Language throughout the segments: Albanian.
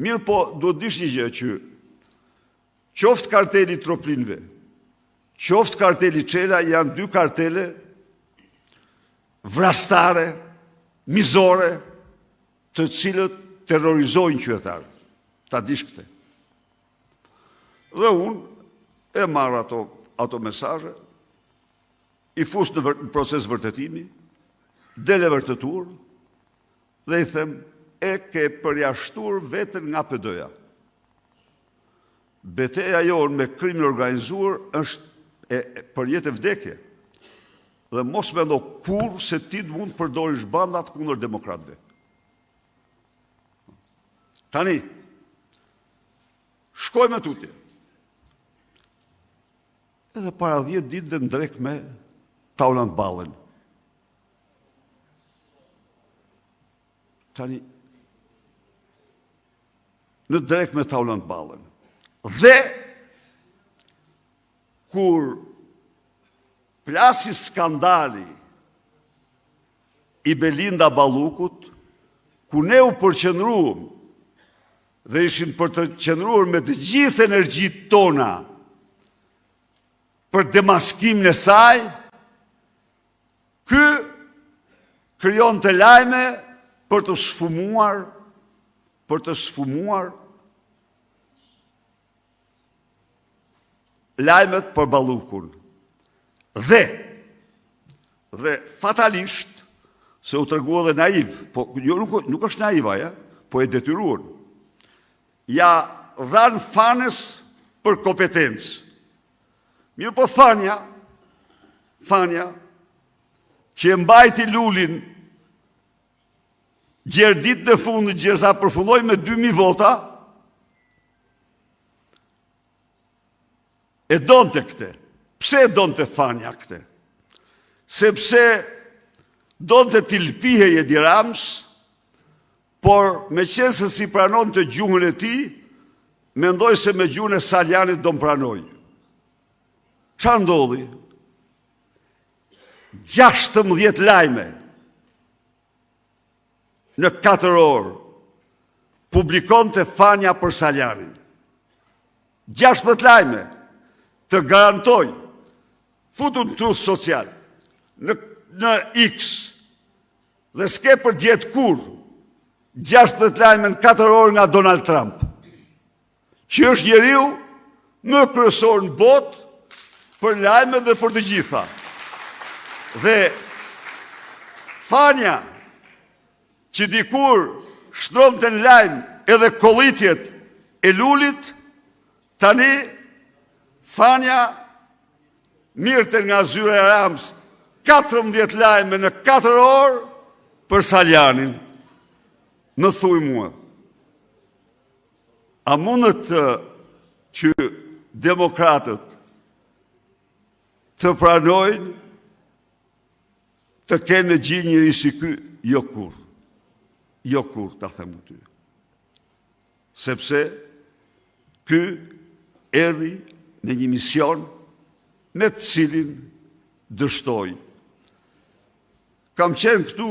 Mirë po, duhet dish një gjë që qoftë karteli Troplinëve, qoftë karteli Çela, janë dy kartele vrastare, mizore, të cilët terrorizojnë qytetarët. Ta dish këtë. Dhe unë e marr ato mesazhe, i fus në proces vërtetimi, dele vërtetuar, dhe i them, e ke përjashtuar vetën nga PD-ja. Betejë jonë me krimin organizuar është për jetë e vdekje. Dhe mos mendo kur se ti mund të përdorish bandat kundër demokratëve. Tani, shkojmë tutje. Edhe para 10 ditëve ndrek me Taulant Ballën. Tani, në drek me Taulant Ballën. Dhe, kur plasi skandali i Belinda Ballukut, ku ne u përqendruam dhe ishin për të qendruar me të gjithë energjitë tona për demaskimin e saj, ky krijon të lajme për të sfumuar lajmet për Ballukun. Dhe fatalisht, se u tregua dhe naiv, po nuk është naiva, po e detyruar. Ja dhanë Fanes për kompetencë. Mirë po Fania, që e mbajti Lulin gjerë ditë në fundit, gjerësa përfundoi me 2000 vota, e donte këte. Pse e donte Fania këte? Sepse donte t'i lpihe Edi Rams, por me qenë se si pranon të gjuhën e ti, mendoj se me gjuhën e Saljanit do më pranoj. Qa ndodhi? 16 lajme në 4 orë publikon të Fania për Saljanin. 16 lajme të garantoj, futu në truth social, në X, dhe s'ke për gjetë kur 16 lajme në 4 orë nga Donald Trump, që është njeriu më kryesor në botë për lajme dhe për të gjitha. Dhe Fania, që dikur shtronte në lajm edhe kollitjet e Lulit, tani Fania mirëte nga zyra e Rams 14 lajme në 4 orë për Saljanin. Më thuj mua, a mundet që demokratët të pranojnë të kenë në gjithë njëri si ky? Jo kur. Jo kur, ta them ty. Sepse ky erdhi në një mision me të cilin dështoj. Kam qenë këtu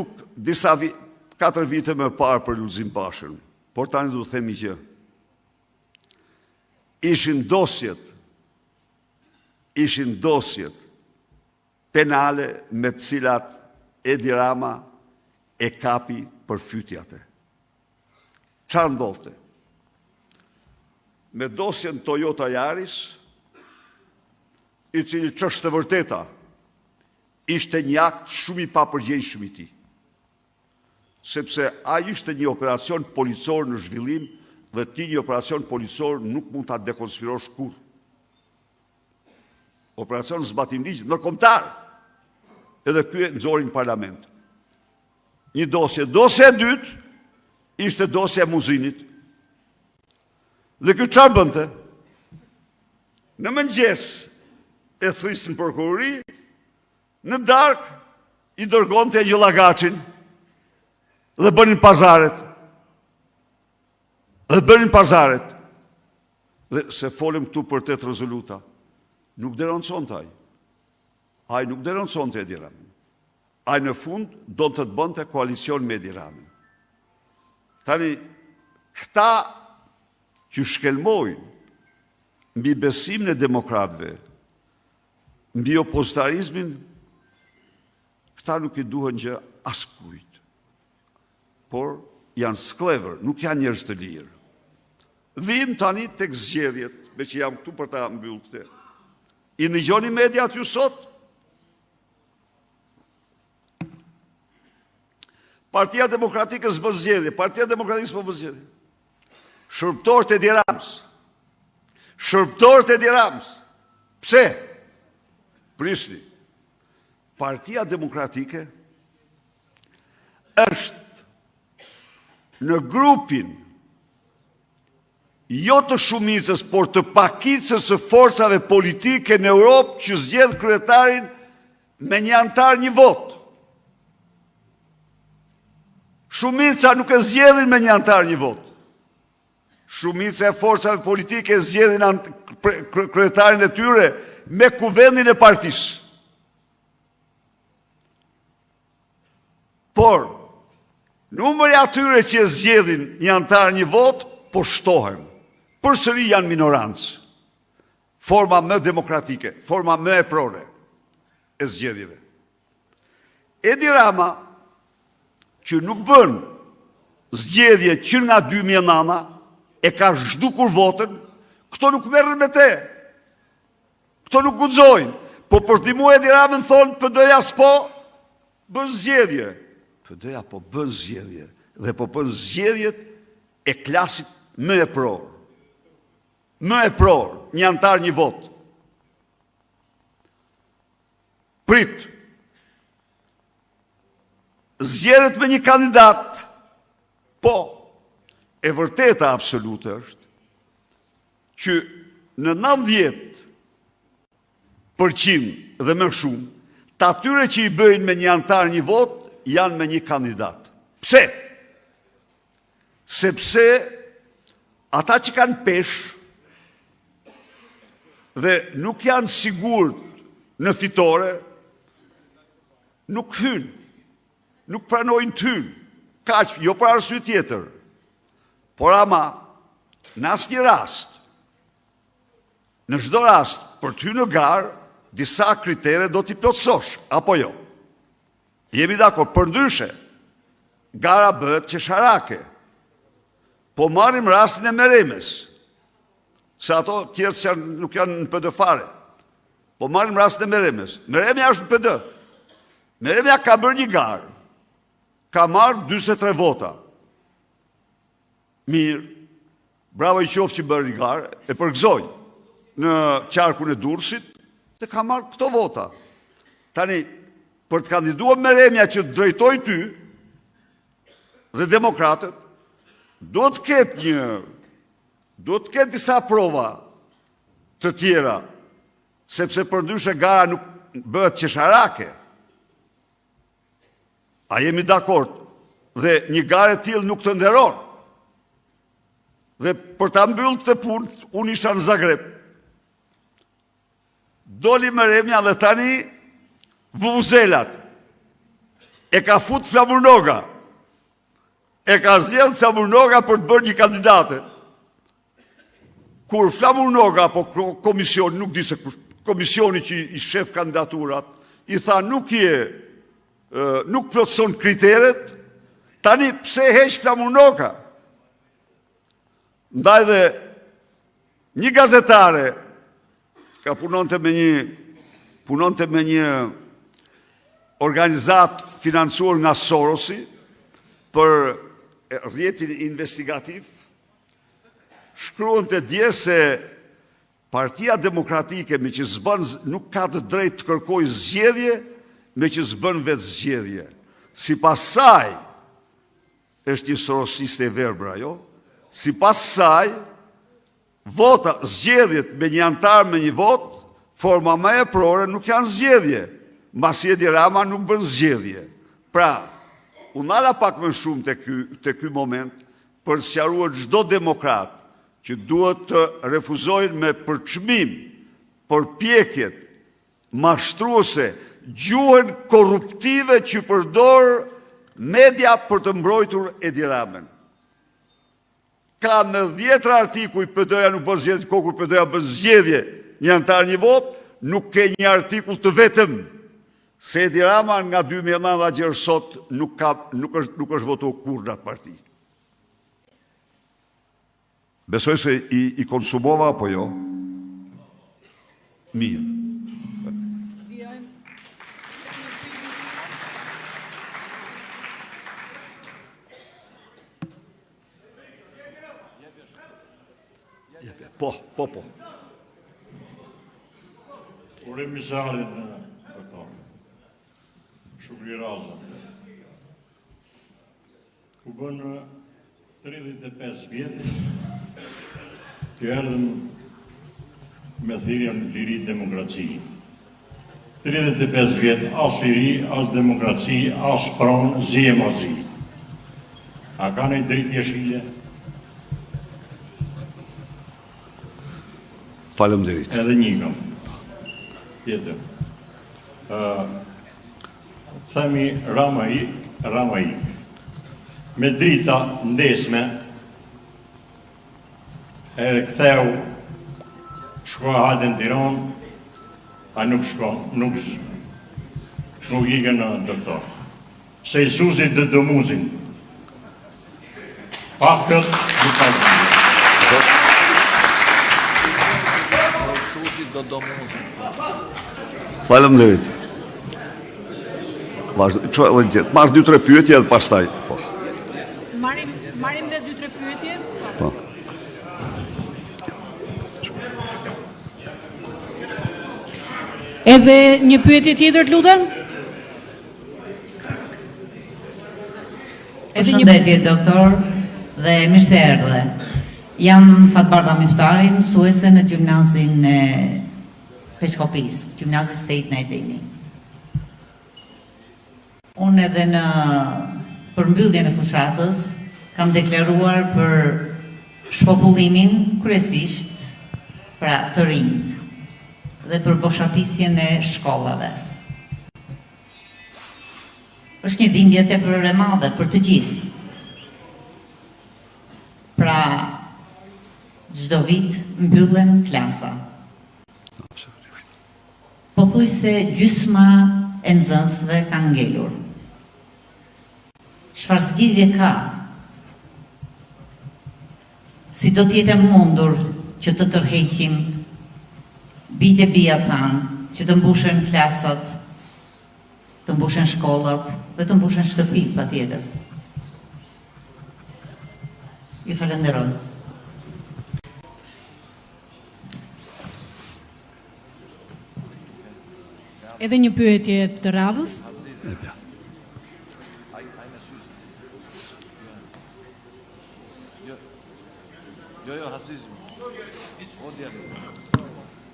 4 vite më parë për Lulzim Bashën, por tani du të themi që ishin dosjet penale me të cilat Edi Rama e kapi për fytjate. Qa ndodhte? Me dosjen Toyota Yaris, i cili ç'është e vërteta, ishte një akt shumë i papërgjegjshëm i tij. Sepse ai ishte një operacion policor në zhvillim dhe ti një operacion policor nuk mund ta dekonspirosh kurrë. Operacion zbatim ligjit ndërkombëtar. Edhe ky e nxori në parlament. Një dosje. Dosja e dytë ishte dosja e Muzinit. Dhe ky çfarë bënte? Në mëngjes e thrisën prokurori, në darkë i dërgonte Gjëllagaçin dhe bënin pazaret. Dhe se folëm këtu për 8 rezoluta, nuk denonconte ai. Ai nuk denonconte Edi Ramën. Ai në fund do të bënte koalicion me Edi Ramën. Tani, këta që shkelmojnë mbi besimin e demokratëve, mbi opozitarizmin, këta nuk i duhen gjë askujt. Por janë sklever, nuk janë njerëz të lirë. Vim tani tek zgjedhjet, me që jam këtu për ta mbyllë këtë. I ndëgjoni mediat ju sot? Partia Demokratike s'bën zgjedhje, Partia Demokratike s'po bën zgjedhje. Shërbëtorët e Edi Ramës. Shërbëtorët e Edi Ramës. Pse? Prisni. Partia Demokratike është në grupin jo të shumicës, por të pakicës së forcave politike në Europë që zgjedh kryetarin me një antar një vot. Shumica nuk e zgjedhin me një antar një vot. Shumica e forcave politike zgjedhin kryetarin e tyre me kuvendin e partisë. Por, numëri atyre që e zgjedhin një antar një vot, po shtohen. Përsëri janë minorancë. Forma më demokratike, forma më e prore e zgjedhjeve. Edi Rama, që nuk bën zgjedhje që nga 2000 nana, e ka zhdukur votën, këto nuk merren me te. Këto nuk guxojnë. Po për ndihmu Edi Ramën thonë, PD-ja s'po bën zgjedhje. PD-ja po bën zgjedhje. Dhe po bën zgjedhjet e klasit më e prorë. Më e prorë, një antar një vot. Prit. Zgjedhet me një kandidat. Po, e vërteta absolute është që në 90% dhe më shumë, të atyre që i bëjnë me një antar një vot, janë me një kandidat. Pse? Sepse ata që kanë peshë dhe nuk janë sigurt në fitore, nuk hynë, nuk pranojnë të hynë, kaq, jo për arsye tjetër. Por ama, në asnjë rast, në çdo rast, për të hyrë në garë, disa kritere do t'i plotësosh, apo jo? Jemi dakord, përndryshe, gara bëhet qesharake. Po marrim rastin e Meremes, se ato tjerë nuk janë në PD fare. Po marrim rastin e Meremes. Meremja është në PD. Meremja ka bërë një garë. Ka marrë 43 vota. Mirë, bravo i qoftë që bërë një garë, e përgëzoj në qarkun e Durrësit, dhe ka marrë këto vota. Tani, për të kandiduar Meremja që të drejtoj ty, dhe demokratët, do të ketë disa prova të tjera, sepse përndryshe gara nuk bëhet qesharake. A jemi dakord? Dhe një garë e tillë nuk të nderon. Dhe për ta mbyllë këtë punë, unë isha në Zagreb. Doli Meremja dhe tani vuvuzelat. E ka fut Flamurnoga. E ka zgjedh Flamurnoga për të bërë një kandidate. Kur Flamurnoga apo komisioni, nuk di se komisioni që i shef kandidaturat, i tha nuk plotëson kriteret, tani pse heq Flamurnoga? Ndaj dhe një gazetare ka punonte me një organizat financuar nga Sorosi për rrjetin investigativ, shkruan të dje se Partia Demokratike me që nuk ka të drejtë të kërkoj zgjedhje, me që zbën vetë zgjedhje. Sipas saj, është një sorosiste e verbra, jo? Sipas saj, vota zgjedhjet me një antar me një vot, forma më e prore nuk janë zgjedhje. Mbasi Edi Rama nuk bën zgjedhje. Pra, unë ala pak më shumë të ky moment për të sqaruar çdo demokrat që duhet të refuzojnë me përçmim përpjekjet mashtruese, gjuhën korruptive që përdor media për të mbrojtur Edi Ramën. ka në 10 artikuj PD-ja nuk bën zgjedhje, koku PD-ja bën zgjedhje një antar një vot, nuk ke një artikull të vetëm. Se Edi Rama nga 2009 gjërë sot nuk është votu kur në atë parti. Besoj se i konsumova apo jo? Mirë. Po. Ure misarin Shukri Raza. Ku bënë 35 vjetë, të erdhëm me thirrjen liri demokraci. 35 vjetë, as liri, as demokraci, as pronë, zi e mazi. A ka në dritë jeshile? Faleminderit. Edhe një kam. Tjetër. Themi Rama i. Me drita ndesme, e ktheu shko hajde në Tiranë, a nuk shko, nuk ike në doktor. Se Isusi të dëmuzin. Pakët në pakët. Faleminderit. Marrë 2-3 pyetje edhe pastaj. Marim dhe 2-3 pyetje? Po. Edhe një pyetje tjetër, të lutem? Përshëndetje, doktor, dhe mirë se erdhe. Jam Fatbarda Miftari, mësuese në gjimnazin e Peshkopis, gjimnazi Sejt Najdeni. Unë edhe në përmbylljen e fushatës kam deklaruar për shpopullimin kryesisht pra të rinjt dhe për boshatisjen e shkollave. Është një dhimbje tepër e madhe për të gjithë. Pra, çdo vit mbyllen klasa. Pothuajse gjysma e nxënësve kanë ngelur. Çfarë zgjidhje ka? Si do të jetë mundur që të tërheqim bijtë e bija tanë, që të mbushen klasat, të mbushen shkollat dhe të mbushen shtëpit patjetër. Ju falenderoj. Edhe një pyetje të radhës.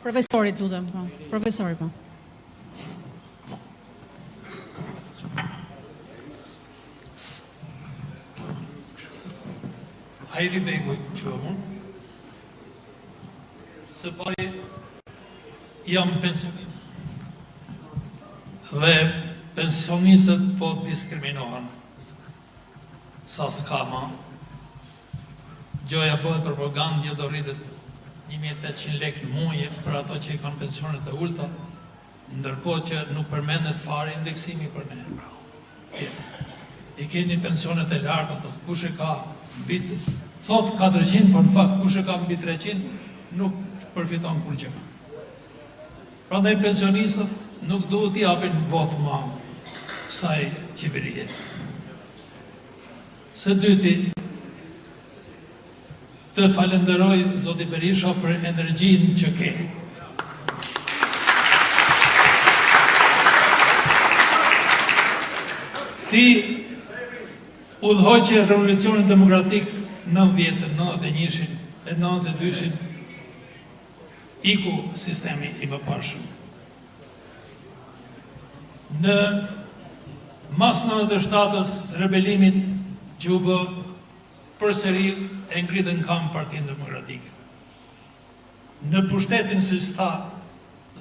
Profesorit, lutem, po. Profesori, po. Hajri Begu qëmë, së pari jam pensionist dhe pensionistët po diskriminohen sa s'kama. Gjoja bëhet propagandë, do rritet 1.800 lekë në muje për ato që i kanë pensionet të ulta, ndërkohë që nuk përmendet fare indeksimi për ne. I keni pensionet e larta, kush e ka mbi thot 400, por në fakt kush e ka mbi 300 nuk përfiton kur gjë. Prandaj pensionistët nuk duhet t'i japin votë më kësaj qeverie. Së dyti, të falenderoj zoti Berisha për energjinë që ke. Ti udhëhoqe revolucionin demokratik 90, 91, 92, iku sistemi i mëparshëm. Në mas 97-ës rebelimit që u bë përsëri e ngritën kam Partinë Demokratike. Në pushtetin si s'tha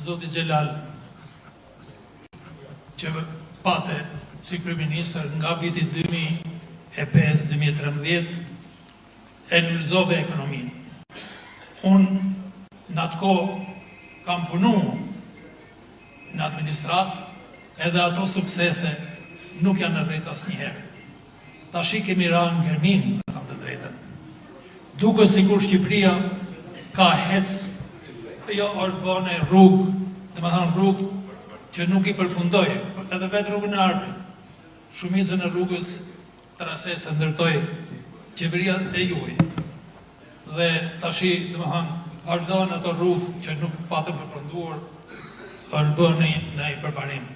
zoti Xhelal që pate si kryeministër nga viti 2005-2013 e lulëzove ekonominë. Unë në atë kohë kam punu në administratë, edhe ato suksese nuk janë rritë asnjëherë. Tashi kemi rënë në gërmin, me thënë të drejtën. Duke sikur Shqipëria ka hec, jo është bëne rrugë, dhe më thënë rrugë që nuk i përfundoj, edhe vetë rrugën e Arpit. Shumicën e rrugës trasese ndërtoi qeveria e juaj. Dhe tashi, dhe më thënë, vazhdojnë ato rrugë që nuk patën përfunduar, është bënë në i përparim.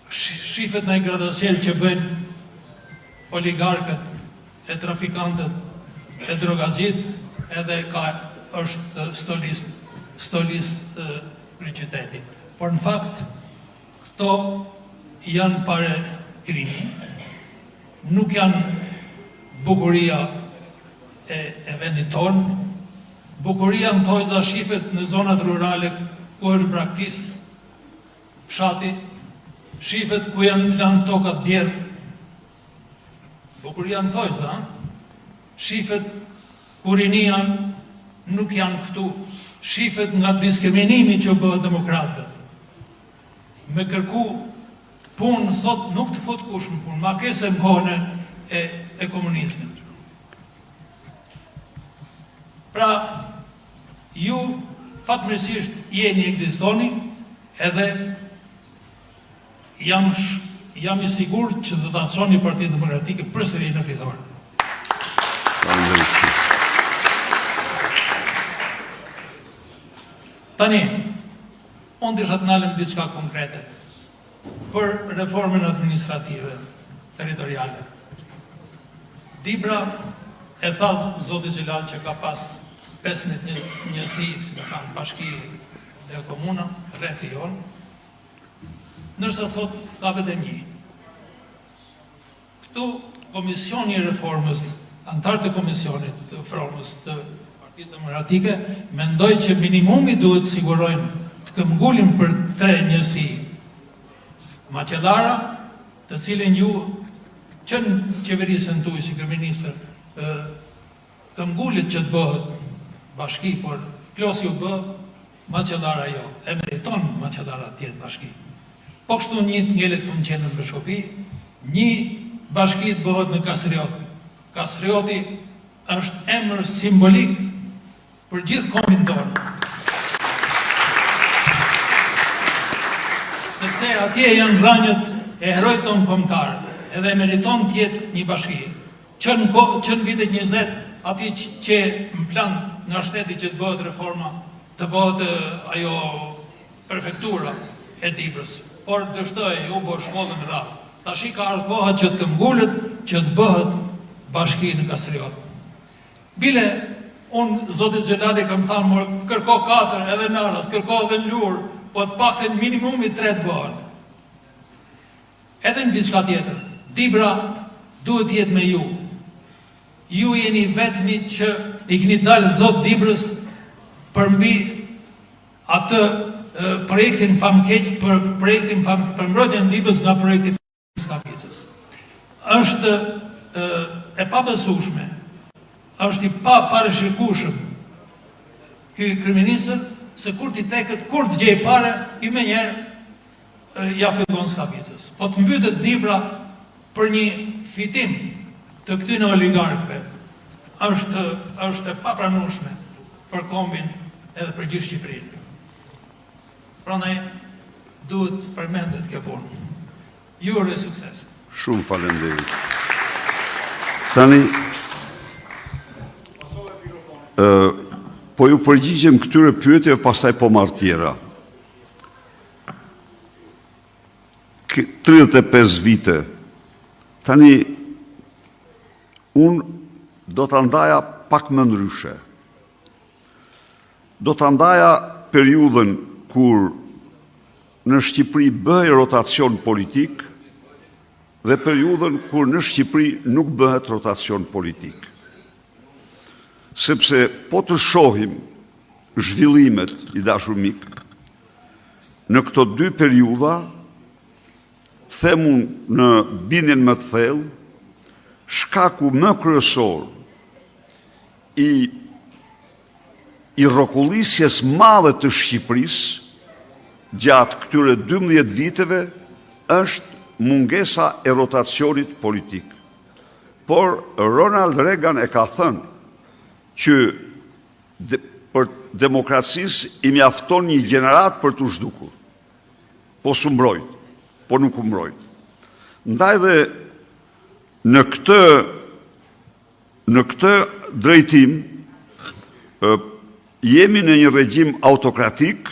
Shifet në i gradaciel që bëjnë oligarkët e trafikantët e drogazit, edhe është stolist për qyteti. Por në fakt, këto janë pare krimi, nuk janë bukuria e vendit tonë, bukuria më thojza shifet në zonat rurale ku është braktis, fshati, shifet ku janë lanë tokat djerë, bukuria në thojza, shifet ku rinian nuk janë këtu, shifet nga diskriminimi që bëhet demokratët. Me kërku punë, sot nuk të fut kush në punë, ma kese më kohën e komunizmit. Pra, ju fatmirësisht jeni ekzistoni, edhe jam i sigur që do ta çoni Partinë Demokratike përsëri në fitore. Tani, unë disha të nalëm diçka konkrete për reformën administrative, territoriale. Dibra e thadë Zoti Xhelal që ka pas 15 njësi, si të thanë, bashki dhe komuna, rreth i jonë, nërsa sot ka vetëm një. Këtu Komisioni i Reformës, antarë të Komisionit të Reformës të Partisë Demokratike, mendoj që minimumi duhet sigurojnë të këmbgullin për 3 njësi maqedara, të cilin ju që në qeverisën tuaj si kryeministër këmbgullit që të bëhet bashki, por plosi u bë, maqedara jo, e meriton maqedara tjetë bashki. Po kështu një të ngellet të në qenën për Shkopi, një bashki të bëhet në Kastriot. Kastrioti është emër simbolik për gjithë kombin tonë. Sepse atje janë rranjët e herojt tonë kombëtarë, edhe meriton tjetë një bashki. Që në vitet 20, ati që në plan nga shteti që të bëhet reforma, të bëhet ajo prefektura e Dibrës. Por dështoj, u bërë shkollën rrallë. Tashi ka ardhur koha që të këmbgullet, që të bëhet bashki në Kastriot. Bile, unë Zotit Xhelali kam thënë, kërko 4 edhe në Aras, kërko edhe në Lur, po të paktën minimumi 3 të bëhen. Edhe në diçka tjetër, Dibra duhet jetë me ju. Ju jeni vetmi që i keni dalë Zot Dibrës përmbi atë projektin famkeq, për projektin për mbrojtjen e Dibrës nga projekti Skapicës. Është e pabesueshme, është i parashikueshëm ky kryeminist se kur ti teket, kur të gjej pare, i me njerë ja fillon Skapicës. Po të mbytet Dibra për një fitim të këtyre oligarkëve, është e papranueshme për kombin edhe për gjithë Shqipërinë. Prandaj duhet përmendet kjo punë. Ju uroj sukses. Shumë faleminderit. Tani po ju përgjigjem këtyre pyetjeve, pastaj po marr tjera. 35 vite. Tani unë do të ndaja pak më ndryshe. Do të ndaja periudhën kur në Shqipëri bëhej rotacion politik dhe periudhën kur në Shqipëri nuk bëhet rotacion politik. Sepse po të shohim zhvillimet i dashur mik, në këto 2 periudha, themun në bindjen më të thellë, shkaku më kryesor i rrokullisjes madhe të Shqipërisë gjatë këtyre 12 viteve është mungesa e rotacionit politik. Por Ronald Reagan e ka thënë që për demokracisë i mjafton një gjenerat për të zhdukur. Po s'u mbrojt, po nuk u mbrojt. Ndaj dhe në këtë drejtim jemi në një regjim autokratik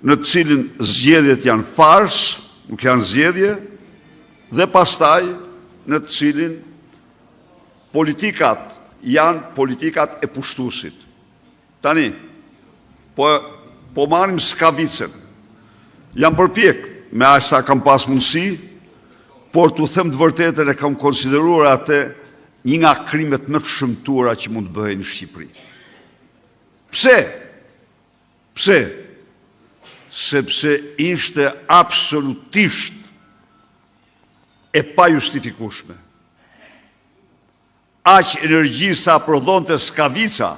në të cilin zgjedhjet janë fars, nuk janë zgjedhje, dhe pastaj në të cilin politikat janë politikat e pushtuesit. Tani, po marrim skavicën. Jam përpjek me aq sa kam pas mundësi, por t'u them të vërtetën e kam konsideruar atë një nga krimet më të shëmtuara që mund të bëhen në Shqipëri. Pse? Pse? Sepse ishte absolutisht e pa justifikueshme. Aq energji sa prodhonte skavica,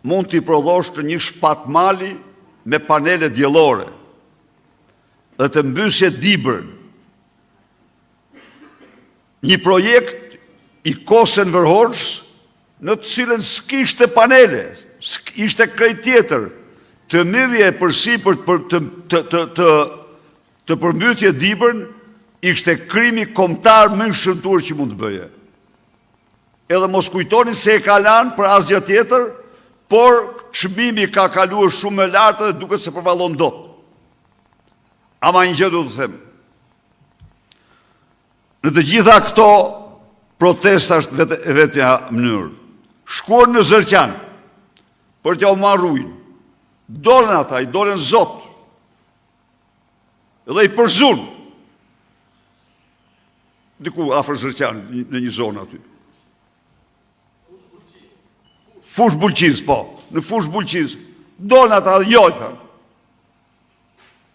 mund t'i prodhosh të një shpat mali me panele diellore dhe të mbysje Dibrën. Një projekt i Kosen Vërhoxhës në të cilën s'kishte panele, ishte krejt tjetër, të mirje e përsipër të përmbytje Dibrën, ishte krimi kombëtar më i shëmtuar që mund të bëje. Edhe mos kujtoni se e ka lanë për asgjë tjetër, por çmimi ka kaluar shumë më lart dhe duket se përvallon dot. Ama një gjë do të them. Në të gjitha këto protesta është vetja mënyrë. Shkuan në Zërqan për t'ja u marrë ujin. Dolën ata, i dolën Zot. Edhe i përzun. Diku afër Zërqan, në një zonë aty. Fush Bulqiz, po. Në Fush Bulqiz. Dolën ata dhe jo, i thanë.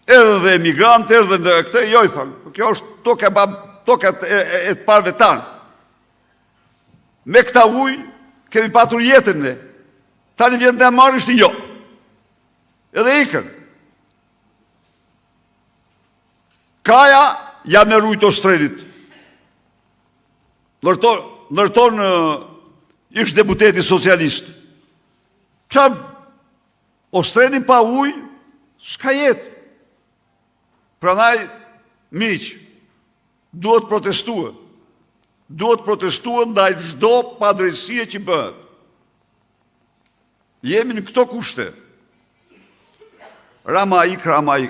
Erdhën dhe emigrantë, erdhën dhe këte, jo, i thanë. Kjo është tokat e të parve tanë. Me këta ujë, kemi patur jetën ne. Tani vjen dhe marrë ishtë jo. Edhe ikën. Kaja, ja me rujtë Ostrelit. Lërton ishtë deputeti socialist. Qa Ostreli pa ujë, s'ka jetë. Pranaj, miq, duhet protestua. Duhet protestua ndaj çdo padrejësie që bëhet. Jemi në këto kushte. Rama ik,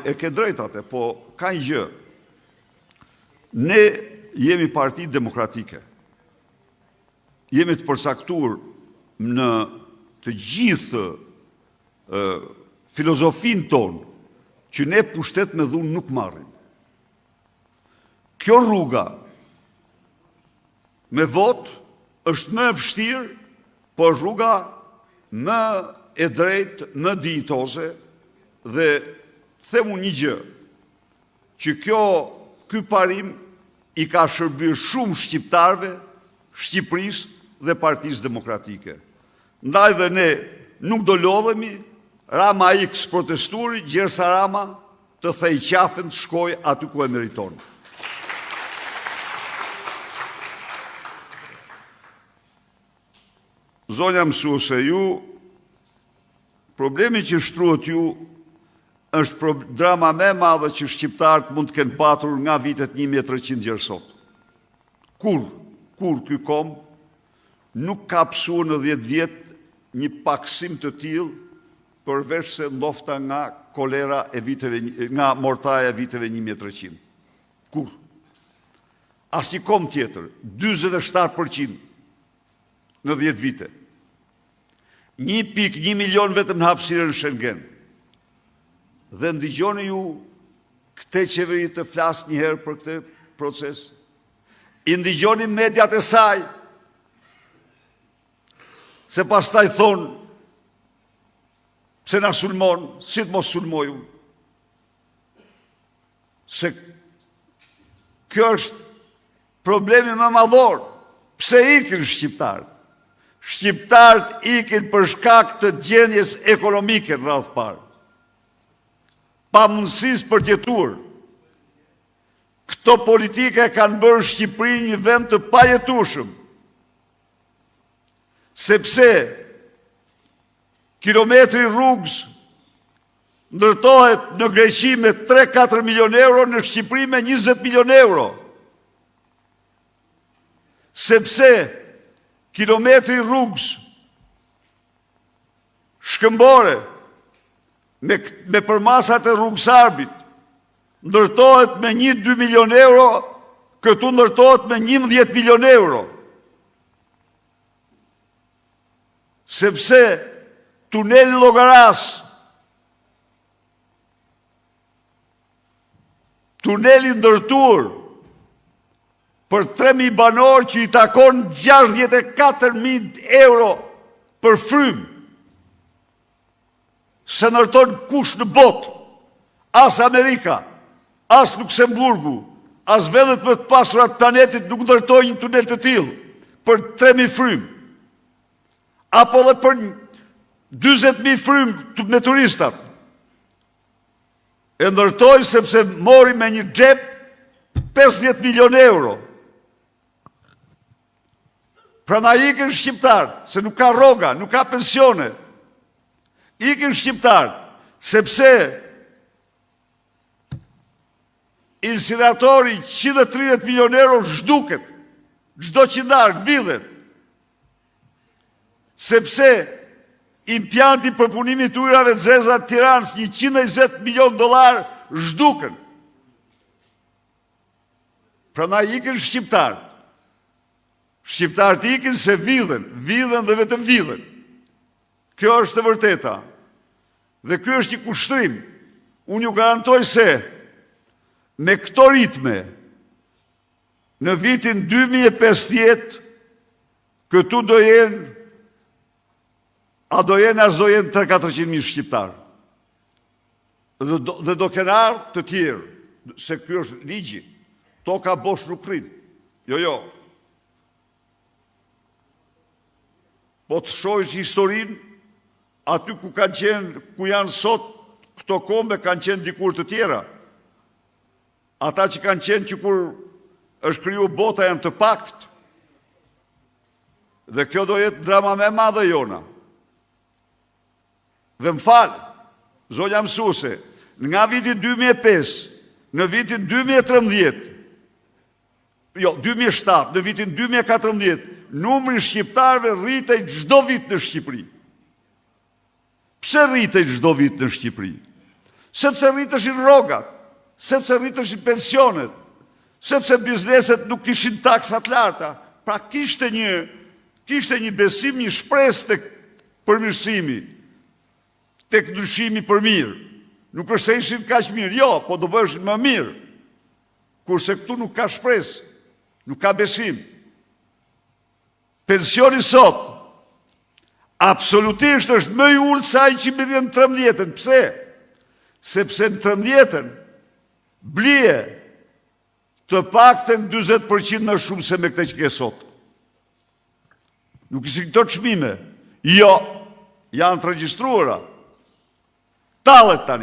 e ke drejtate, po ka një gjë. Ne jemi parti demokratike. Jemi të përsaktuar në të gjithë filozofin tonë që ne pushtet me dhunë nuk marrim. Kjo rruga me vot është më e vështirë, por rruga më e drejtë, më dijitoze dhe themu një gjë, që ky parim i ka shërbyer shumë shqiptarëve, Shqipërisë dhe Partisë Demokratike. Ndaj dhe ne nuk do lodhemi, Rama X protesturi, Gjersa Rama të thej qafën të shkoj aty ku e meriton. Zonja mësuese, ju, problemi që shtruhet ju është drama me madhe që shqiptarët mund të kenë patur nga vitet 1300 gjersot. Kur ky kom nuk ka pësuar në 10 vjet një paksim të tillë përveç se ndofta nga kolera e viteve, nga mortaja e viteve 1300. Kur? Asnjë kom tjetër, 47% në 10 vite. 1.1 milion vetëm në hapësirën Schengen. Dhe ndigjoni ju këte qeveri të flasë njëherë për këte proces. I ndigjoni mediat e saj, se pastaj thonë, pse na sulmon, si të mos sulmoju. Se kjo është problemi më madhor. Pse ikin shqiptarët? shqiptarët ikin për shkak të gjendjes ekonomike në radhë parë. Pa mundësisë për tjetuar. Këto politike kanë bërë Shqipëri një vend të pajetueshëm. Sepse kilometri rrugës ndërtohet në Greqi me 3-4 milion euro, në Shqipëri me 20 milion euro. Sepse kilometri rrugës shkëmbore me përmasat e rrugësarbit ndërtohet me 1-2 milion euro, këtu ndërtohet me 11 milion euro. Sepse tuneli Llogaras, tuneli ndërtuar për 3.000 banor që i takon 64.000 euro për frym, se ndërton kush në botë, as Amerika, as Luksemburgu, as vendet më të pasura të planetit nuk ndërtojnë një tunel të tillë për 3.000 frym, apo dhe për 40.000 frym me turistat. E ndërtoj sepse mori me një xhep 50 milion euro. Pra na ikin shqiptarët, se nuk ka rroga, nuk ka pensione. Ikin shqiptarët, sepse incineratori 130 milion euro zhduket, çdo qindar vidhet. Sepse impianti për punimin të ujrave të zeza të Tiranës, $120 milion zhduken. Pra na ikin shqiptarët. Shqiptarët ikin se vidhen dhe vetëm vidhen. Kjo është e vërteta. Dhe kjo është një kushtrim. Unë ju garantoj se me këto ritme, në vitin 2050, këtu do jenë, do jenë 300-400.000 shqiptarë. Dhe do kenë ardhë të tjerë, se kjo është ligji. Toka bosh nuk rrin. Jo. Po të shohësh historinë, aty ku kanë qenë, ku janë sot, këto kombe kanë qenë dikur të tjera. Ata që kanë qenë që kur është kriju bota janë të pakt. Dhe kjo do jetë drama me madhe jona. Dhe më falë, zonja mësuese, nga vitin 2005, në vitin 2013, 2007, në vitin 2014, numri shqiptarëve rritej çdo vit në Shqipëri. Pse rritej çdo vit në Shqipëri? Sepse rriteshin rrogat, sepse rriteshin pensionet, sepse bizneset nuk kishin taksat larta. Pra kishte një besim, një shpresë tek përmirësimi, tek ndryshimi për mirë. Nuk është se ishin kaq mirë, jo, po do bëheshin më mirë. Kurse këtu nuk ka shpresë, nuk ka besim. Pensioni sot, absolutisht është më i ulët se ai që mbledhen në 13-ën. Pse? Sepse në 13-ën blije të paktën 40% më shumë se me këtë që ke sot. Nuk ishin këto çmime. Jo, janë të regjistruara. Tallet tani.